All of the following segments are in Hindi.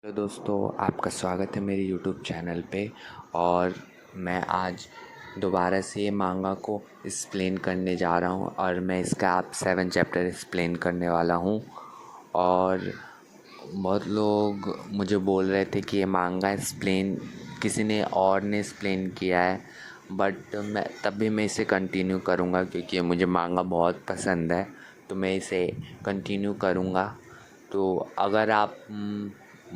हेलो दोस्तों, आपका स्वागत है मेरे यूट्यूब चैनल पे। और मैं आज दोबारा से ये मांगा को एक्सप्लेन करने जा रहा हूँ और मैं इसका आप 7 चैप्टर एक्सप्लेन करने वाला हूँ। और बहुत लोग मुझे बोल रहे थे कि ये मांगा एक्सप्लेन किसी ने और ने एक्सप्लेन किया है, बट मैं इसे कंटिन्यू करूँगा क्योंकि ये मुझे मांगा बहुत पसंद है, तो मैं इसे कंटिन्यू करूँगा। तो अगर आप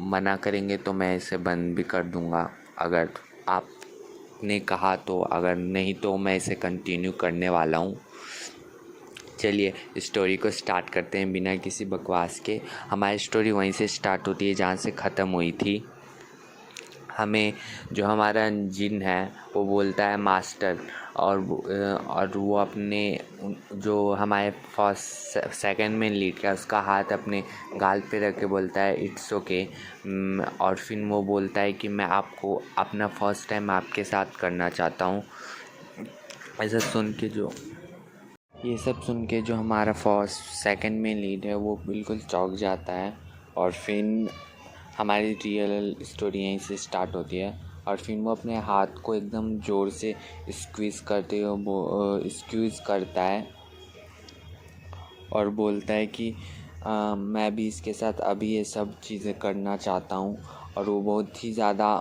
मना करेंगे तो मैं इसे बंद भी कर दूँगा, अगर आपने कहा तो। अगर नहीं तो मैं इसे कंटिन्यू करने वाला हूँ। चलिए स्टोरी को स्टार्ट करते हैं बिना किसी बकवास के। हमारी स्टोरी वहीं से स्टार्ट होती है जहाँ से ख़त्म हुई थी। हमें जो हमारा जिन है वो बोलता है मास्टर, और वो अपने जो हमारे फर्स्ट सेकंड में लीड का उसका हाथ अपने गाल पे रख के बोलता है इट्स ओके। और फिर वो बोलता है कि मैं आपको अपना फर्स्ट टाइम आपके साथ करना चाहता हूँ। ऐसा सुन के ये सब सुन के जो हमारा फर्स्ट सेकंड में लीड है वो बिल्कुल चौंक जाता है। और फिर हमारी रियल स्टोरी यहीं से स्टार्ट होती है। और फिर वो अपने हाथ को एकदम ज़ोर से स्क्वीज़ करता है और बोलता है कि मैं भी इसके साथ अभी ये सब चीज़ें करना चाहता हूँ। और वो बहुत ही ज़्यादा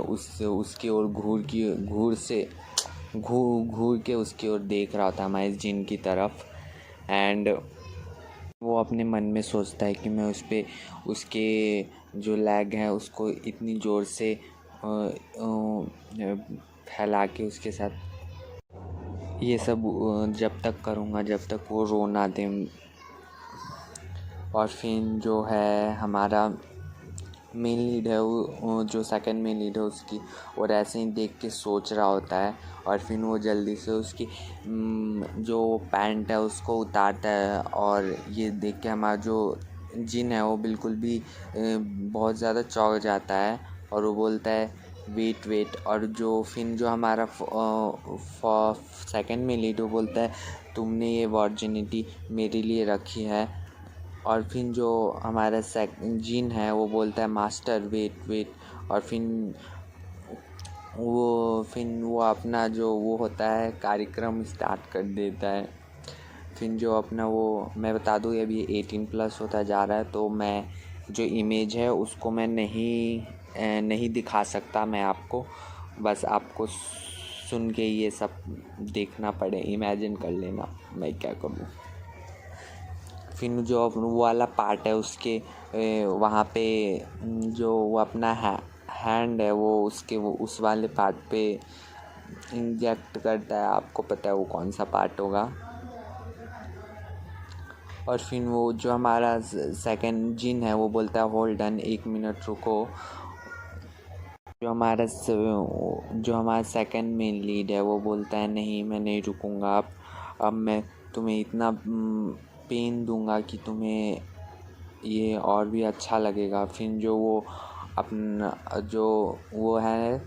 उसकी ओर घूर के उसकी ओर देख रहा था हमारे जिन की तरफ। एंड वो अपने मन में सोचता है कि मैं उसके जो लेग है उसको इतनी ज़ोर से फैला के उसके साथ ये सब जब तक करूँगा जब तक वो रो ना दे। और फिर जो है हमारा मेन लीड है वो जो सेकंड मेन लीड है उसकी और ऐसे ही देख के सोच रहा होता है। और फिर वो जल्दी से उसकी जो पैंट है उसको उतारता है। और ये देख के हमारा जो जिन है वो बिल्कुल भी बहुत ज़्यादा चौंक जाता है और वो बोलता है वेट वेट। और जो हमारा सेकंड में लीड वो बोलता है तुमने ये वर्जिनिटी मेरे लिए रखी है। और फिर जो हमारा जिन है वो बोलता है मास्टर वेट वेट। और फिर वो अपना जो वो होता है कार्यक्रम स्टार्ट कर देता है। फिर जो अपना वो मैं बता दूँ अभी 18+ होता जा रहा है, तो मैं जो इमेज है उसको मैं नहीं दिखा सकता। मैं आपको बस आपको सुन के ये सब देखना पड़े, इमेजिन कर लेना मैं क्या करूँ। फिर जो वो वाला पार्ट है उसके वहाँ पे जो वो अपना हैंड है वो उस वाले पार्ट पे इंजेक्ट करता है। आपको पता है वो कौन सा पार्ट होगा। और फिर वो जो हमारा सेकंड जिन है वो बोलता है होल्ड ऑन 1 मिनट रुको। जो हमारा सेकंड मेन लीड है वो बोलता है नहीं मैं नहीं रुकूंगा। अब मैं तुम्हें इतना पेन दूंगा कि तुम्हें ये और भी अच्छा लगेगा। फिर जो वो अपना जो वो है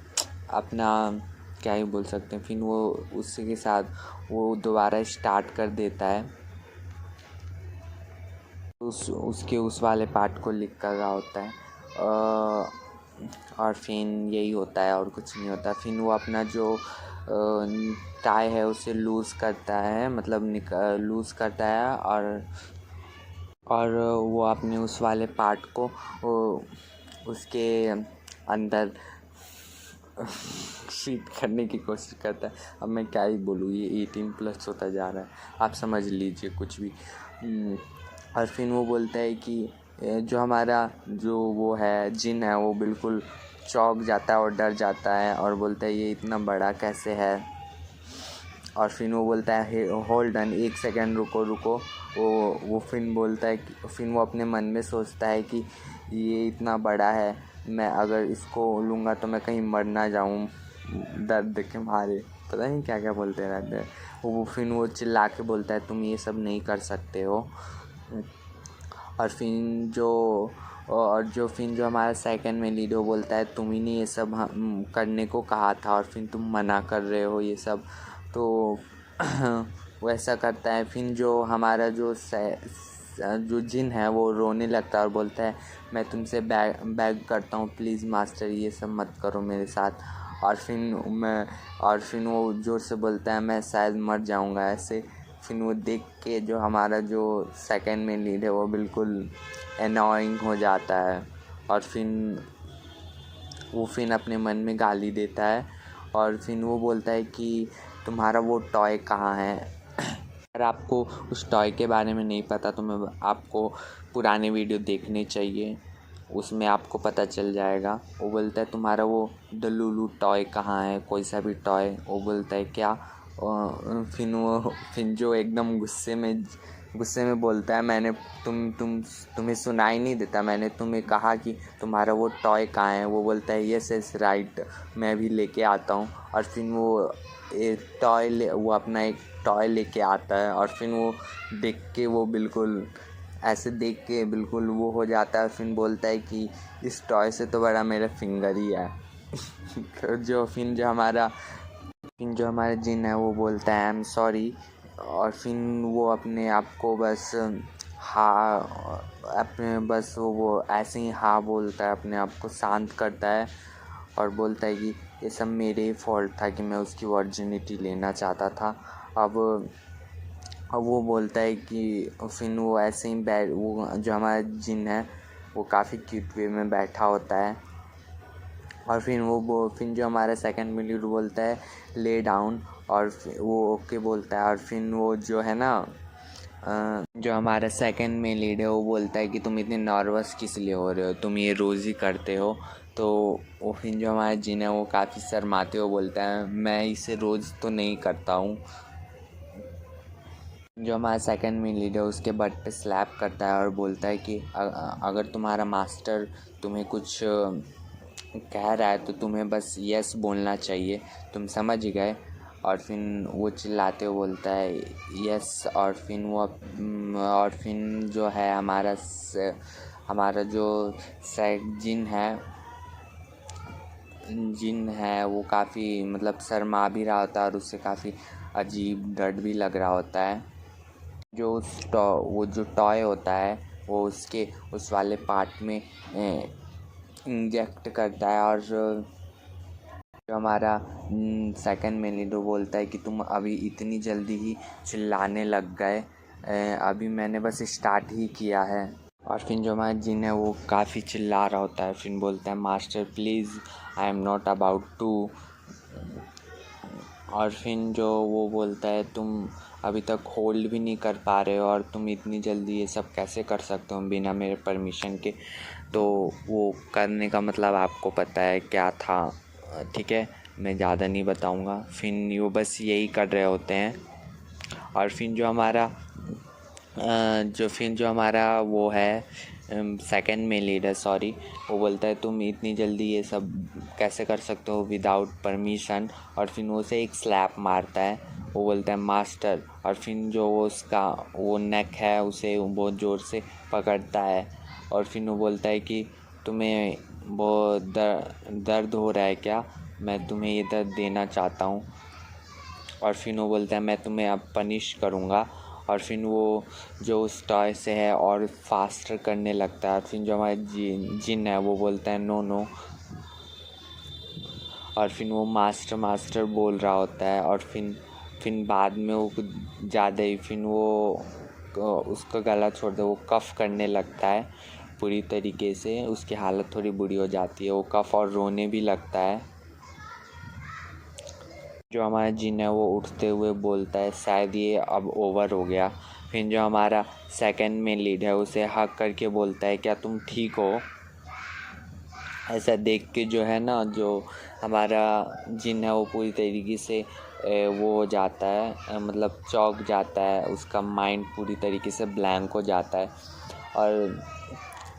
अपना क्या ही बोल सकते हैं, फिर वो उसी के साथ वो दोबारा स्टार्ट कर देता है। उसके उस वाले पार्ट को लिख कर रहा होता है। और फिर यही होता है और कुछ नहीं होता। फिर वो अपना जो टाई है उसे लूज़ करता है, मतलब लूज़ करता है। और वो अपने उस वाले पार्ट को उसके अंदर फिट करने की कोशिश करता है। अब मैं क्या ही बोलूँ, ये 18+ होता जा रहा है, आप समझ लीजिए कुछ भी। और फिर वो बोलता है कि जो हमारा जो वो है जिन है वो बिल्कुल चौंक जाता है और डर जाता है और बोलता है ये इतना बड़ा कैसे है। और फिर वो बोलता है होल्ड ऑन 1 सेकेंड रुको। वो फिर बोलता है कि फिर वो अपने मन में सोचता है कि ये इतना बड़ा है, मैं अगर इसको लूँगा तो मैं कहीं मर ना जाऊँ दर्द के मारे, पता नहीं क्या क्या बोलते रहते हैं। वो फिर वो चिल्ला के बोलता है तुम ये सब नहीं कर सकते हो। और फिर जो हमारा सेकंड में लीड वो बोलता है तुम ही ने ये सब करने को कहा था और फिर तुम मना कर रहे हो ये सब, तो वैसा करता है। फिर जो हमारा जो जो जिन है वो रोने लगता है और बोलता है मैं तुमसे बैग करता हूँ, प्लीज़ मास्टर ये सब मत करो मेरे साथ। और फिर वो ज़ोर से बोलता है मैं शायद मर जाऊँगा ऐसे। फिर वो देख के जो हमारा जो सेकंड में लीड है वो बिल्कुल एनॉइंग हो जाता है और फिर अपने मन में गाली देता है और फिर वो बोलता है कि तुम्हारा वो टॉय कहाँ है। अगर आपको उस टॉय के बारे में नहीं पता तो मैं आपको पुराने वीडियो देखने चाहिए, उसमें आपको पता चल जाएगा। वो बोलता है तुम्हारा वो द लुलू टॉय कहाँ है, कोई सा भी टॉय। वो बोलता है क्या। फिर जो एकदम गुस्से में बोलता है मैंने तुम्हें सुनाई नहीं देता, मैंने तुम्हें कहा कि तुम्हारा वो टॉय कहाँ है। वो बोलता है यस यस राइट, मैं भी लेके आता हूँ। और फिर वो अपना एक टॉय लेके आता है और फिर वो देख के वो बिल्कुल ऐसे देख के बिल्कुल वो हो जाता है। फिर बोलता है कि इस टॉय से तो बड़ा मेरा फिंगर ही है। फिर जो हमारा जिन है वो बोलता है आई एम सॉरी और फिर वो अपने आप को बस वो ऐसे ही हाँ बोलता है, अपने आप को शांत करता है और बोलता है कि ये सब मेरे ही फॉल्ट था कि मैं उसकी वर्जिनिटी लेना चाहता था। अब वो बोलता है कि फिर वो ऐसे ही वो जो हमारा जिन है वो काफ़ी क्यूट वे में बैठा होता है और फिर जो हमारा सेकंड में लीड बोलता है ले डाउन और वो ओके बोलता है। और फिर वो जो है ना जो हमारा सेकंड में लीड है वो बोलता है कि तुम इतने नर्वस किस लिए हो रहे हो, तुम ये रोज़ ही करते हो। तो वो फिर जो हमारा जिन है वो काफ़ी शर्माते हुए बोलता है मैं इसे रोज़ तो नहीं करता हूँ। जो हमारा सेकंड में लीड है उसके बट पे स्लैप करता है और बोलता है कि अगर तुम्हारा मास्टर तुम्हें कुछ कह रहा है तो तुम्हें बस यस बोलना चाहिए, तुम समझ गए। और फिर वो चिल्लाते हुए बोलता है यस। और फिर जो है हमारा जो जिन है वो काफ़ी मतलब शर्मा भी रहा होता है और उससे काफ़ी अजीब डर भी लग रहा होता है। वो जो टॉय होता है वो उसके उस वाले पार्ट में इंजेक्ट करता है और जो हमारा सेकंड में लीडो बोलता है कि तुम अभी इतनी जल्दी ही चिल्लाने लग गए, अभी मैंने बस स्टार्ट ही किया है। और फिर जो हमारा जिन है वो काफ़ी चिल्ला रहा होता है। फिर बोलता है master please I am not about to. और फिर जो वो बोलता है तुम अभी तक होल्ड भी नहीं कर पा रहे हो और तुम इतनी जल्दी ये सब कैसे कर सकते हो बिना मेरे परमिशन के। तो वो करने का मतलब आपको पता है क्या था, ठीक है, मैं ज़्यादा नहीं बताऊँगा। फिर वो बस यही कर रहे होते हैं। और फिर जो हमारा वो है सेकंड में लीडर सॉरी, वो बोलता है तुम इतनी जल्दी ये सब कैसे कर सकते हो विदाउट परमिशन। और फिर वो उसे एक स्लैप मारता है। वो बोलता है मास्टर। और फिर जो उसका वो नेक है उसे बहुत ज़ोर से पकड़ता है और फिर वो बोलता है कि तुम्हें वो दर्द हो रहा है क्या, मैं तुम्हें ये दर्द देना चाहता हूँ। और फिर वो बोलता है मैं तुम्हें अब पनिश करूँगा। और फिर वो जो उस टॉय से है और फास्टर करने लगता है। और फिर जो हमारा जिन है वो बोलता है नो नो। और फिर वो मास्टर बोल रहा होता है और फिर बाद में वो कुछ ज़्यादा ही फिर वो उसका गला छोड़ दे, वो कफ़ करने लगता है पूरी तरीके से, उसकी हालत थोड़ी बुरी हो जाती है, वो कफ़ और रोने भी लगता है। जो हमारा जिन है वो उठते हुए बोलता है शायद ये अब ओवर हो गया। फिर जो हमारा सेकंड में लीड है उसे हक करके बोलता है क्या तुम ठीक हो। ऐसा देख के जो है ना जो हमारा जिन है वो पूरी तरीके से वो हो जाता है, मतलब चौंक जाता है, उसका माइंड पूरी तरीके से ब्लैंक हो जाता है।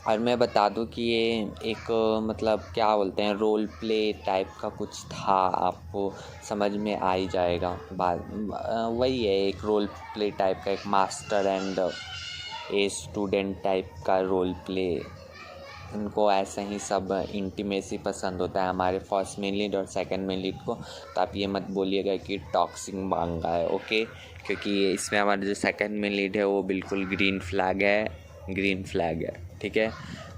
और मैं बता दूं कि ये एक मतलब क्या बोलते हैं रोल प्ले टाइप का कुछ था, आपको समझ में आ ही जाएगा वही है एक रोल प्ले टाइप का, एक master and a student type का रोल प्ले उनको ऐसा ही सब इंटीमेसी पसंद होता है, हमारे फर्स्ट मेन लीड और सेकंड मेन लीड को। तो आप ये मत बोलिएगा कि टॉक्सिक मांगा है, ओके, क्योंकि इसमें हमारा जो सेकंड मेन लीड है वो बिल्कुल ग्रीन फ्लैग है, ठीक है।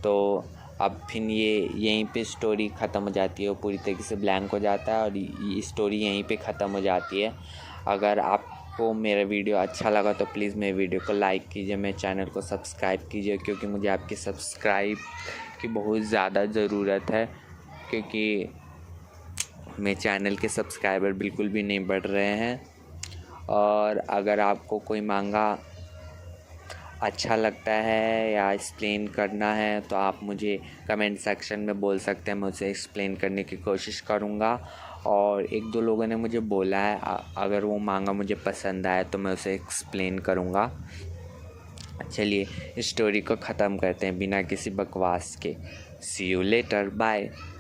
तो अब फिर ये यहीं पे स्टोरी ख़त्म हो जाती है, वो पूरी तरीके से ब्लैंक हो जाता है और ये स्टोरी यहीं पे ख़त्म हो जाती है। अगर आपको मेरा वीडियो अच्छा लगा तो प्लीज़ मेरे वीडियो को लाइक कीजिए, मेरे चैनल को सब्सक्राइब कीजिए, क्योंकि मुझे आपकी सब्सक्राइब की बहुत ज़्यादा ज़रूरत है, क्योंकि मेरे चैनल के सब्सक्राइबर बिल्कुल भी नहीं बढ़ रहे हैं। और अगर आपको कोई मांगा अच्छा लगता है या एक्सप्लेन करना है तो आप मुझे कमेंट सेक्शन में बोल सकते हैं, मैं उसे एक्सप्लेन करने की कोशिश करूँगा। और एक दो लोगों ने मुझे बोला है अगर वो मांगा मुझे पसंद आए तो मैं उसे एक्सप्लेन करूँगा। चलिए इस स्टोरी को ख़त्म करते हैं बिना किसी बकवास के। सी यू लेटर, बाय।